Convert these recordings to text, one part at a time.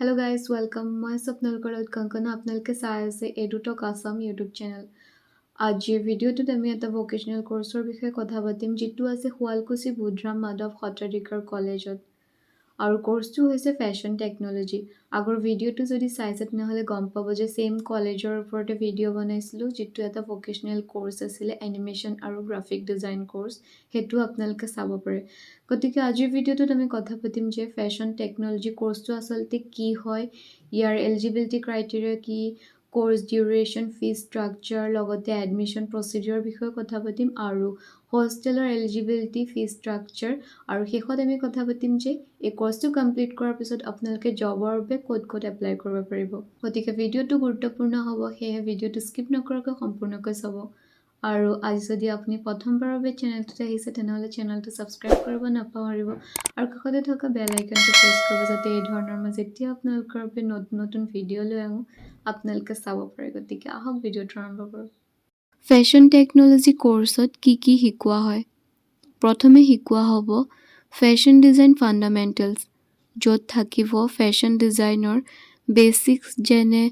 Hello guys, welcome. মই স্বপ্নলকৰ উৎকংকনা আপোনালোকে চাই আছে এডুটক আসাম ইউটিউব চেনেল। আজিৰ ভিডিঅ'টোত আমি এটা ভকেশ্যনেল কোৰ্চৰ বিষয়ে কথা পাতিম যিটো আছে শুৱালকুছি বুধৰাম মাধৱ সত্ৰাধিকাৰ কলেজত। আৰু কোৰ্চটো হৈছে ফেশ্বন টেকনলজি। আগৰ ভিডিঅ'টো যদি চাইছে তেনেহ'লে গম পাব যে সেম কলেজৰ ওপৰতে ভিডিঅ' বনাইছিলোঁ যিটো এটা ভকেশ্যনেল কোৰ্চ আছিলে এনিমেশ্যন আৰু গ্ৰাফিক ডিজাইন কোৰ্চ। সেইটো আপোনালোকে চাব পাৰে। গতিকে আজিৰ ভিডিঅ'টোত আমি কথা পাতিম যে ফেশ্বন টেকনলজি কোৰ্চটো আচলতে কি হয়, ইয়াৰ এলিজিবিলিটি ক্ৰাইটেৰিয়া কি, কোৰ্চ ডিউৰেশ্যন, ফিজ ষ্ট্ৰাকচাৰ, লগতে এডমিশ্যন প্ৰচিডিউৰ বিষয়ে কথা পাতিম আৰু হোষ্টেলৰ এলিজিবিলিটি, ফিজ ষ্ট্ৰাকচাৰ আৰু শেষত আমি কথা পাতিম যে এই কোৰ্চটো কমপ্লিট কৰাৰ পিছত আপোনালোকে জবৰ বাবে ক'ত এপ্লাই কৰিব পাৰিব। গতিকে ভিডিঅ'টো গুৰুত্বপূৰ্ণ হ'ব, সেয়েহে ভিডিঅ'টো স্কিপ নকৰাকৈ সম্পূৰ্ণকৈ চাব। আৰু আজি যদি আপুনি প্ৰথমবাৰৰ বাবে চেনেলটোত আহিছে তেনেহ'লে চেনেলটো ছাবস্ক্ৰাইব কৰিব নাপাহৰিব আৰু কাষতে থকা বেল আইকনটো প্ৰেছ কৰিব যাতে এই ধৰণৰ মই যেতিয়া আপোনালোকৰ বাবে নতুন নতুন ভিডিঅ' লৈ আহোঁ আপোনালোকে চাব পাৰে। গতিকে আহক ভিডিঅ'টো আৰম্ভ কৰোঁ। ফেশ্বন টেকনলজি কোৰ্চত কি শিকোৱা হয়? প্ৰথমে শিকোৱা হ'ব ফেশ্বন ডিজাইন ফাণ্ডামেণ্টেলছ, য'ত থাকিব ফেশ্বন ডিজাইনৰ বেচিক্স যেনে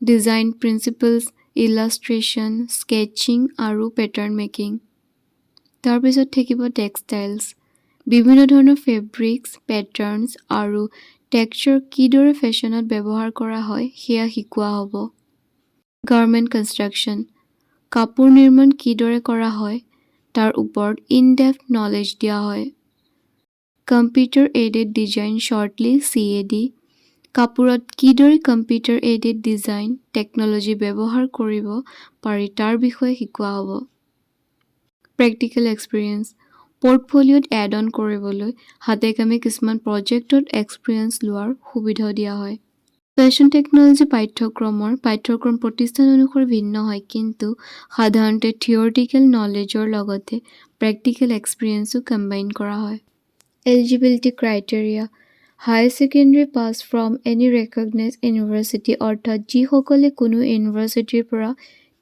ডিজাইন প্ৰিন্সিপলছ, ইলাষ্ট্ৰেশ্যন, স্কেচিং আৰু পেটাৰ্ণ মেকিং। তাৰপিছত থাকিব টেক্সটাইলছ, বিভিন্ন ধৰণৰ ফেব্ৰিক্স, পেটাৰ্ণছ আৰু টেক্সচাৰ কিদৰে ফেশ্বনত ব্যৱহাৰ কৰা হয় সেয়া শিকোৱা হ'ব। গাৰ্মেণ্ট কনষ্ট্ৰাকশ্যন, কাপোৰ নিৰ্মাণ কিদৰে কৰা হয় তাৰ ওপৰত ইন-ডেপথ নলেজ দিয়া হয়। Computer aided design, shortly CAD, কাপোৰত কিদৰে কম্পিউটাৰ এইডেড ডিজাইন টেকনলজি ব্যৱহাৰ কৰিব পাৰি তাৰ বিষয়ে শিকোৱা হ'ব। প্ৰেক্টিকেল এক্সপিৰিয়েঞ্চ, পৰ্টফলিঅ'ত এড অন কৰিবলৈ হাতে কামে কিছুমান প্ৰজেক্টত এক্সপিৰিয়েঞ্চ লোৱাৰ সুবিধাও দিয়া হয়। ফেশ্বন টেকনলজি পাঠ্যক্ৰম প্ৰতিষ্ঠান অনুসৰি ভিন্ন হয়, কিন্তু সাধাৰণতে থিয়ৰিটিকেল নলেজৰ লগতে প্ৰেক্টিকেল এক্সপিৰিয়েঞ্চো কম্বাইন কৰা হয়। Eligibility criteria, higher secondary pass from any recognised university, অৰ্থাৎ যিসকলে কোনো ইউনিভাৰ্চিটিৰ পৰা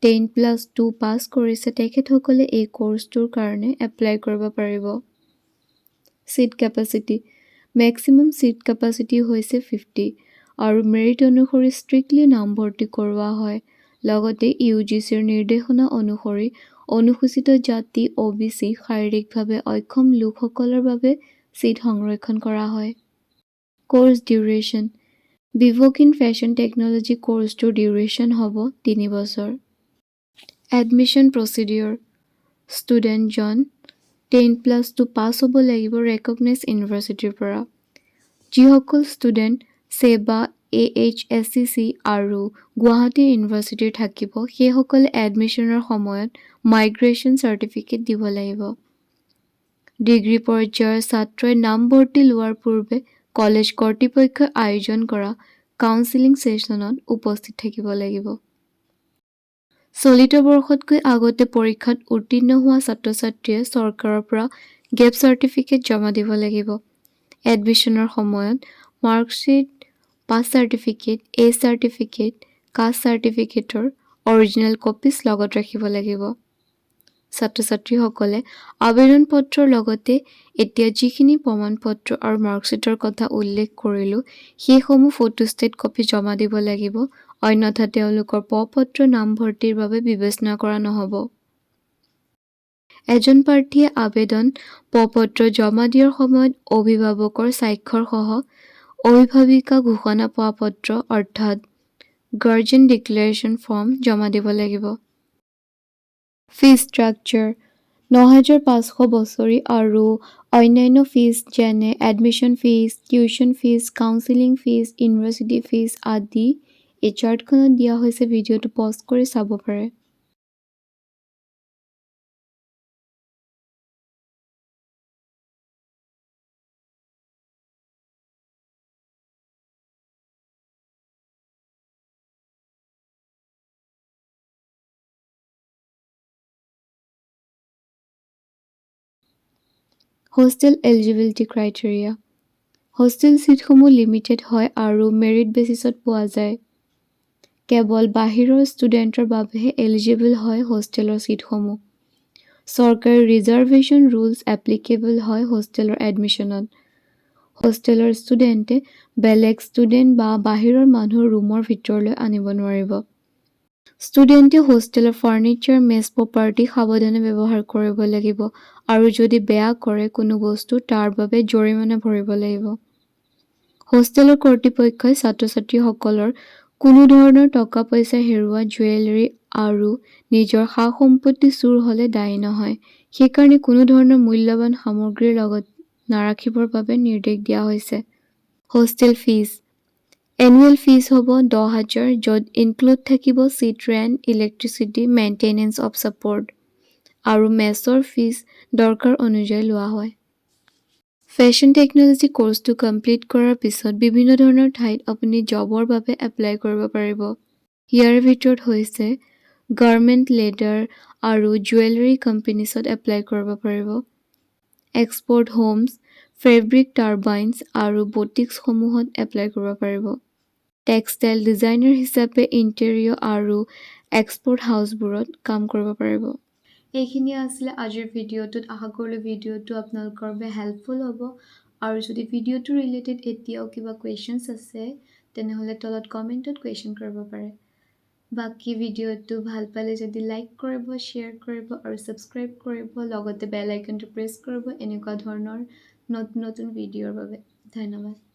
10+2 পাছ কৰিছে তেখেতসকলে এই কোৰ্চটোৰ কাৰণে এপ্লাই কৰিব পাৰিব। Seat capacity, maximum seat capacity হৈছে 50 আৰু মেৰিট অনুসৰি ষ্ট্ৰিক্টলি নামভৰ্তি কৰোৱা হয়। লগতে UGCৰ নিৰ্দেশনা অনুসৰি অনুসূচিত জাতি OBC শাৰীৰিকভাৱে অক্ষম লোকসকলৰ বাবে চিট সংৰক্ষণ কৰা হয়। Course duration, B.Voc in fashion technology কোৰ্চটোৰ ডিউৰেশ্যন হ'ব 3 বছৰ। এডমিশ্যন প্ৰচিডিউৰ, ষ্টুডেণ্টজন 10+2 পাছ হ'ব লাগিব ৰেকগনাইজড ইউনিভাৰ্চিটিৰ পৰা। যিসকল ষ্টুডেণ্ট ছেবা, AHSCC আৰু গুৱাহাটী ইউনিভাৰ্চিটিৰ থাকিব সেইসকলে এডমিশ্যনৰ সময়ত মাইগ্ৰেশ্যন চাৰ্টিফিকেট দিব লাগিব। ডিগ্ৰী পৰ্যায়ৰ ছাত্ৰই নামভৰ্তি লোৱাৰ পূৰ্বে কলেজ কৰ্তৃপক্ষই আয়োজন কৰা কাউন্সেলিং ছেছনত উপস্থিত থাকিব লাগিব। চলিত বৰ্ষতকৈ আগতে পৰীক্ষাত উত্তীৰ্ণ হোৱা ছাত্ৰ-ছাত্ৰীয়ে চৰকাৰৰ পৰা গেপ চাৰ্টিফিকেট জমা দিব লাগিব। এডমিশ্যনৰ সময়ত marksheet, pass certificate, age certificate, caste চাৰ্টিফিকেটৰ অৰিজিনেল কপিজ লগত ৰাখিব লাগিব। ছাত্ৰ-ছাত্ৰীসকলে আবেদন পত্ৰৰ লগতে এতিয়া যিখিনি প্ৰমাণ পত্ৰ আৰু মাৰ্কশ্বিটৰ কথা উল্লেখ কৰিলোঁ সেইসমূহ ফটোষ্টেট কপি জমা দিব লাগিব, অন্যথা তেওঁলোকৰ প্ৰ-পত্ৰ নামভৰ্তিৰ বাবে বিবেচনা কৰা নহ'ব। এজন প্ৰাৰ্থীয়ে আবেদন প্ৰ-পত্ৰ জমা দিয়াৰ সময়ত অভিভাৱকৰ স্বাক্ষৰ সহ অভিভাৱিকা ঘোষণা পত্ৰ অৰ্থাৎ গাৰ্জেন ডিক্লেৰেশ্যন ফৰ্ম জমা দিব লাগিব। ফিজ ষ্ট্ৰাকচাৰ, 9,500 বছৰি আৰু অন্যান্য ফিজ যেনে admission fees, tuition fees, counselling fees, university fees আদি এই চাৰ্টখনত দিয়া হৈছে, ভিডিঅ'টো পজ কৰি চাব পাৰে। হোষ্টেল এলিজিবিলিটি ক্ৰাইটেৰিয়া, হোষ্টেল চিটসমূহ লিমিটেড হয় আৰু মেৰিট বেচিছত পোৱা যায়। কেৱল বাহিৰৰ ষ্টুডেণ্টৰ বাবেহে এলিজিবল হয় হোষ্টেলৰ চিটসমূহ। চৰকাৰী ৰিজাৰ্ভেশ্যন ৰুলছ এপ্লিকেবল হয় হোষ্টেলৰ এডমিশ্যনত। হোষ্টেলৰ ষ্টুডেণ্টে বেলেগ ষ্টুডেণ্ট বা বাহিৰৰ মানুহৰ ৰুমৰ ভিতৰলৈ আনিব নোৱাৰিব। ষ্টুডেণ্টে হোষ্টেলৰ ফাৰ্ণিচাৰ, মেছ প্ৰপাৰ্টি সাৱধানে ব্যৱহাৰ কৰিব লাগিব আৰু যদি বেয়া কৰে কোনো বস্তু তাৰ বাবে জৰিমনা ভৰিব লাগিব। হোষ্টেলৰ কৰ্তৃপক্ষই ছাত্ৰ-ছাত্ৰীসকলৰ কোনো ধৰণৰ টকা পইচা হেৰুওৱা, জুৱেলাৰী আৰু নিজৰ সা-সম্পত্তি চুৰ হ'লে দায়ী নহয়। সেইকাৰণে কোনো ধৰণৰ মূল্যৱান সামগ্ৰীৰ লগত নাৰাখিবৰ বাবে নিৰ্দেশ দিয়া হৈছে। হোষ্টেল ফিজ এনুৱেল ফিজ হ'ব 10,000 য'ত ইনক্লুড থাকিব seat rent, electricity, maintenance of support আৰু মেছৰ ফিজ দৰকাৰ অনুযায়ী লোৱা হয়। ফেশ্বন টেকন'লজি কোৰ্চটো কমপ্লিট কৰাৰ পিছত বিভিন্ন ধৰণৰ ঠাইত আপুনি জবৰ বাবে এপ্লাই কৰিব পাৰিব। ইয়াৰ ভিতৰত হৈছে গাৰ্মেণ্ট, লেডাৰ আৰু জুৱেলাৰী কোম্পানীছত এপ্লাই কৰিব পাৰিব। এক্সপৰ্ট হোমছ, ফেব্ৰিক টাৰ্বাইনছ আৰু বুটিকছসমূহত এপ্লাই কৰিব পাৰিব। টেক্সটাইল ডিজাইনাৰ হিচাপে ইণ্টেৰিয়ৰ আৰু এক্সপৰ্ট হাউচবোৰত কাম কৰিব পাৰিব। এইখিনিয়ে আছিলে আজিৰ ভিডিঅ'টোত। আশা কৰিলোঁ ভিডিঅ'টো আপোনালোকৰ বাবে হেল্পফুল হ'ব। আৰু যদি ভিডিঅ'টো ৰিলেটেড এতিয়াও কিবা কুৱেশ্যনছ আছে তেনেহ'লে তলত কমেণ্টত কুৱেশ্যন কৰিব পাৰে। বাকী ভিডিঅ'টো ভাল পালে যদি লাইক কৰিব, শ্বেয়াৰ কৰিব আৰু ছাবস্ক্ৰাইব কৰিব, লগতে বেল আইকনটো প্ৰেছ কৰিব এনেকুৱা ধৰণৰ নতুন নতুন ভিডিঅ'ৰ বাবে। ধন্যবাদ।